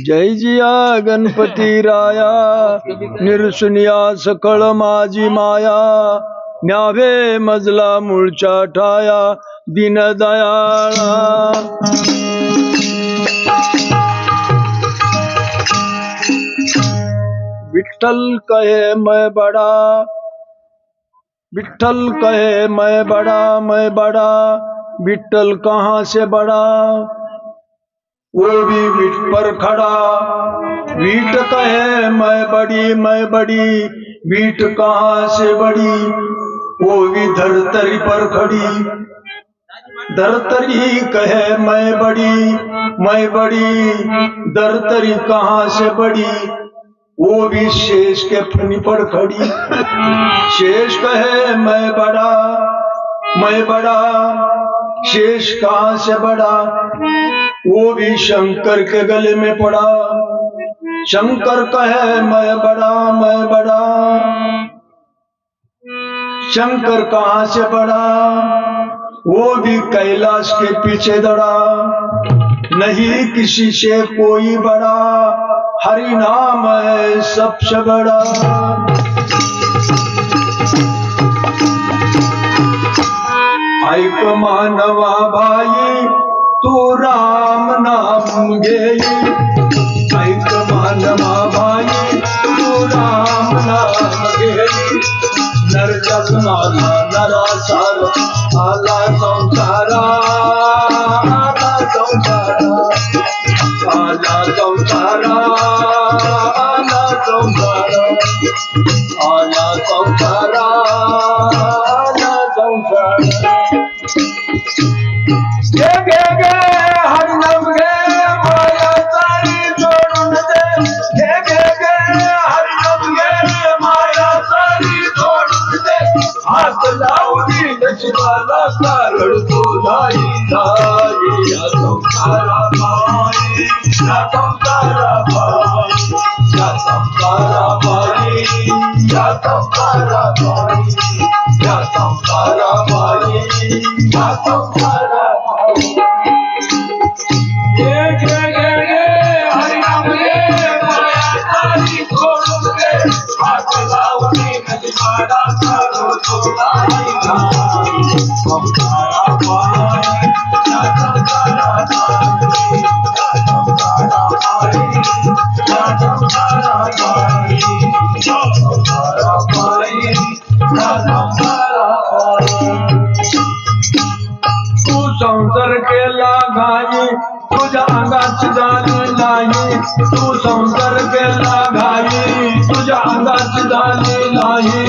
जय जिया गणपती राया निरसुनिया सकळ माझी माया न्यावे मजला मूळच्या ठाया दीनदयाळा विठ्ठल कहे मैं बड़ा विठ्ठल कहे मैं बड़ा विठ्ठल कहाँ से बड़ा वो भी विठ पर खड़ा वीट कहे मैं बड़ी वीट कहाँ से बड़ी वो भी धरतरी पर खड़ी धरतरी कहे मैं बड़ी धरतरी कहाँ से बड़ी वो भी शेष के फनी पर खड़ी शेष कहे मैं बड़ा शेष कहाँ से बड़ा वो भी शंकर के गले में पड़ा शंकर कहे मैं बड़ा शंकर कहाँ से बड़ा वो भी कैलाश के पीछे दौड़ा नहीं किसी से कोई बड़ा हरि नाम है सबसे बड़ा ऐक मानवा भाई तू राम नाम घेई ऐक मानवा भाई तू राम नाम घेई नर जगनाला नरासार आला संसारा आला संसारा आला संसारा आला संसारा आला संसारा आला संसारा गे गे गे हरि नाम गे माया सारी जोडून दे गे गे गे हरि नाम गे माया सारी जोडून दे हात लावली नशिबाला कारण तो जाई जाई या संसारा बाई या संसारा बाई या संसारा बाई या संसारा बाई या संसारा बाई या संसारा तू संसार केला घाई तुझ्या अंगात झाली नाही तू संसार केला घाई तुझ्या अंगात झाली नाही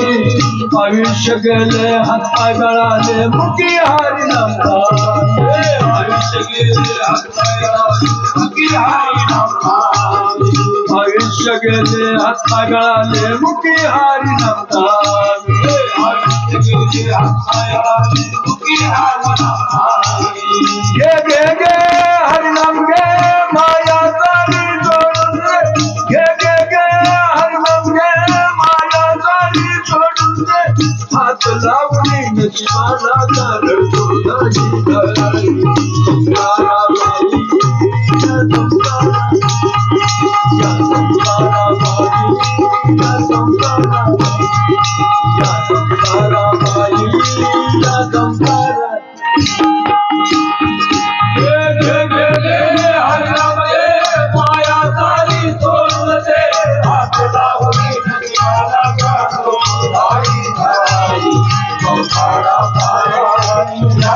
आयुष्य गेले हातपाय गळाले मुकी हरी नाम आयुष्य गेले हातपाय गळाले मुकी हरी नाम आयुष्य गेले हातपाय गळाले मुकी हरी नाम आयुष्य गेले हातपाय गळाले मुकी हरी नाम गे गे गे हरि नाम गे माया सारी जोडून दे गे गे गे हरि नाम गे माया सारी जोडून दे हात लावली नशिबाला कारण तो जाई जाई संसारा बाई या संसारा या संसारा बाई या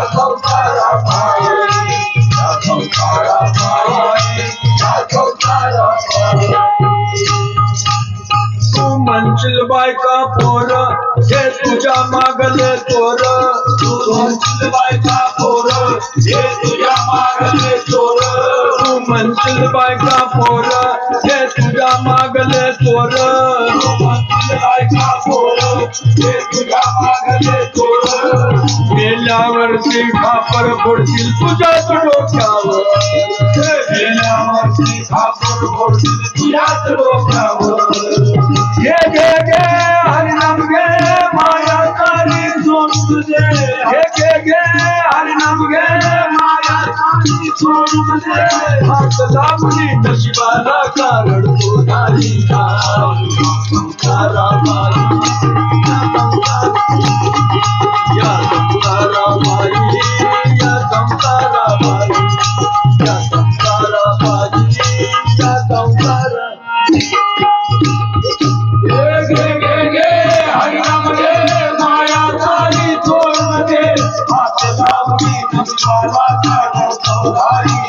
संसारा बाई या संसारा बाई या संसारा म्हणशील बायका पोर हे तुझ्या मागले चोर तू म्हणशील बायका पोर हे तुझ्या मागले चोर तू म्हणशील बायका पोर हे तुझ्या मागले चोर तू म्हणशील बायका पोर हे तुझ्या मागले चोर गेल्यावरती खापर फोडतील तुझ्याच डोक्यावर गेल्यावरती खापर फोडतील तुझ्याच डोक्यावर गे गे गे हरि नाम गे माया सारी जोडून दे गे गे गे हरि नाम गे माया सारी सोडून दे हात लावली नशिबाला कारण तो नाही संसाराबाई या संसाराबाई या संसाराबाई या संसाराबाई या संसारा हरिनाम घे माया झाली सोडून दे हात लावली नशिबाला कारण तो नाही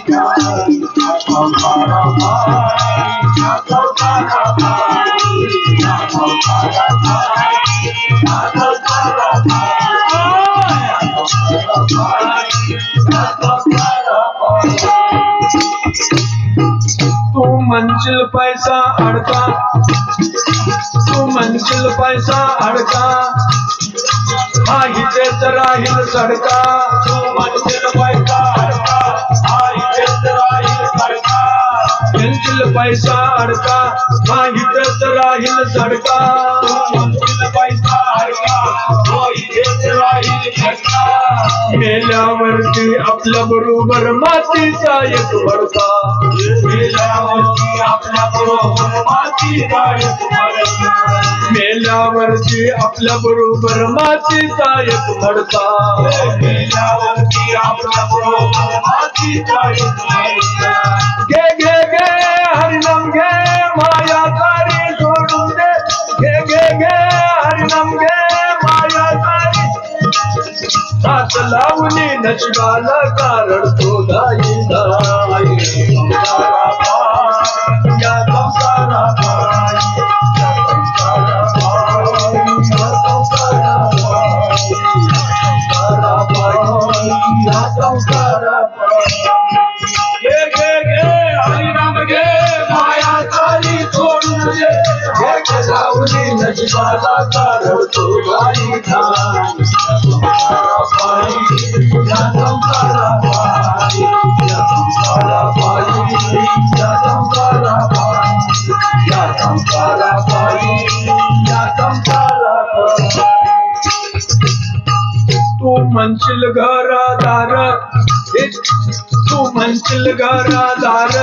तू मंजिल पैसा अडका तू मंजिल पैसा अडका माहितेच राहील सडका तू मंजिल पैसा अडका माहितेच राहील सडका मंजिल पैसा अडका माहितेच राहील सडका तू मंजिल पैसा अडका माहितेच राहील सडका मेल्यावरती आपल्या बरोबर मातीचा एक मडका मेल्यावरती आपल्या बरोबर मातीचा एक मडका मेल्यावरती आपल्या बरोबर मातीचा एक मडका मेल्यावरती आपल्या बरोबर मातीचा एक मडका घे घे घे हरिनाम घे माया सारी सोडून दे घे घे घे हरिनाम घे माया सारी हात लावली नशिबाला कारण तो नाही या संसाराबाई या संसाराबाई या संसाराबाई या संसाराबाई घे घे घे हरिनाम घे माया सारी सोडून दे घे घे लावली नशिबाला कारण तो नाही तू म्हणशील घरादार तू म्हणशील घरादार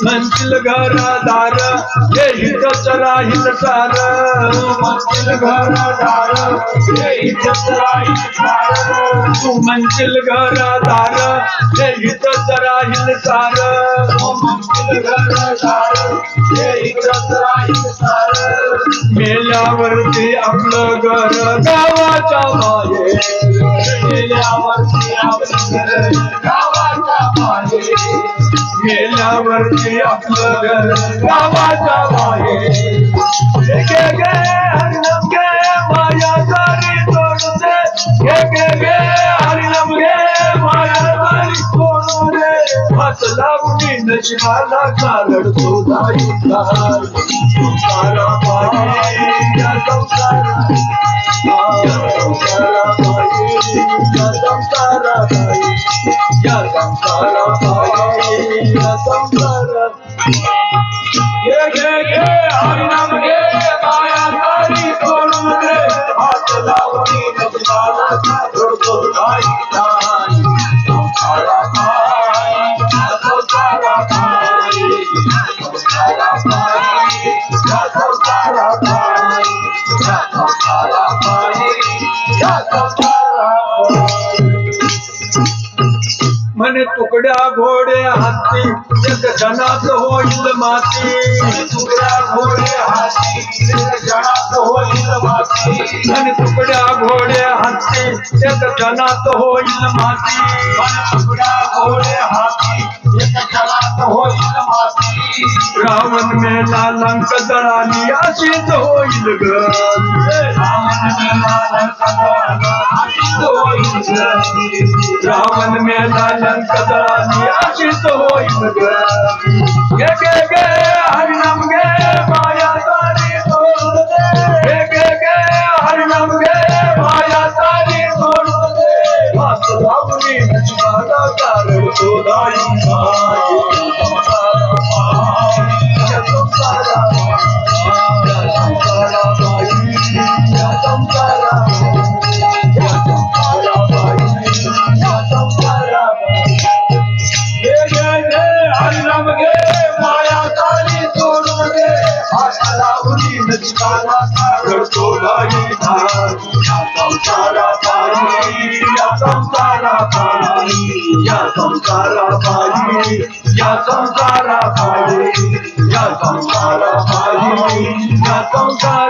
म्हणशील घरादार हे इथंच राहील सार म्हणशील घरादार हे इथंच राहील सार तू म्हणशील घरादार हे इथंच राहील सार तू म्हणशील घरादार हे इथंच राहील सार मेल्यावरती आपलं घर गावाच्या बाहेर मेल्यावरती आपलं घर गावाच्या बाहेर मेल्यावरती आपलं घर गावाच्या बाहेर घे घे हरिनाम घे माया सारी सोडून दे घे घे घे हरिनाम घे माया सारी सोडून दे हात लावली नशिबाला कारण तो नाही संसाराबाई या संसाराबाई या संसाराबाई या संसाराबाई या संसाराबाई या संसाराबाई घे घे घे हरिनाम घे माया सारी सोडून दे हात लावली नशिबाला कारण तो नाही म्हणे तुकड्या घोडे हाती एक जनात होईल माती तुकड्या घोडे हाती एक जनात होईल माती म्हणे तुकड्या घोडे हाती एक जनात होईल माती म्हणे तुकड्या घोडे हाती एक जनात होईल माती रावण मेला लंक जळाली अशीच होईल ग रावण मेला लंक अशीच होईल ग रावण मेला लंक जळाली अशीच होईल ग घे घे घे हरिनाम घे माया सारी सोडून दे घे घे घे हरिनाम घे माया सारी सोडून दे हात लावली नशिबाला कारण तो नाही या संसाराबाई घडतो भाई भाई या संसारापायी या संसारापायी या संसारापायी या संसारापायी या संसारापायी या संसारापायी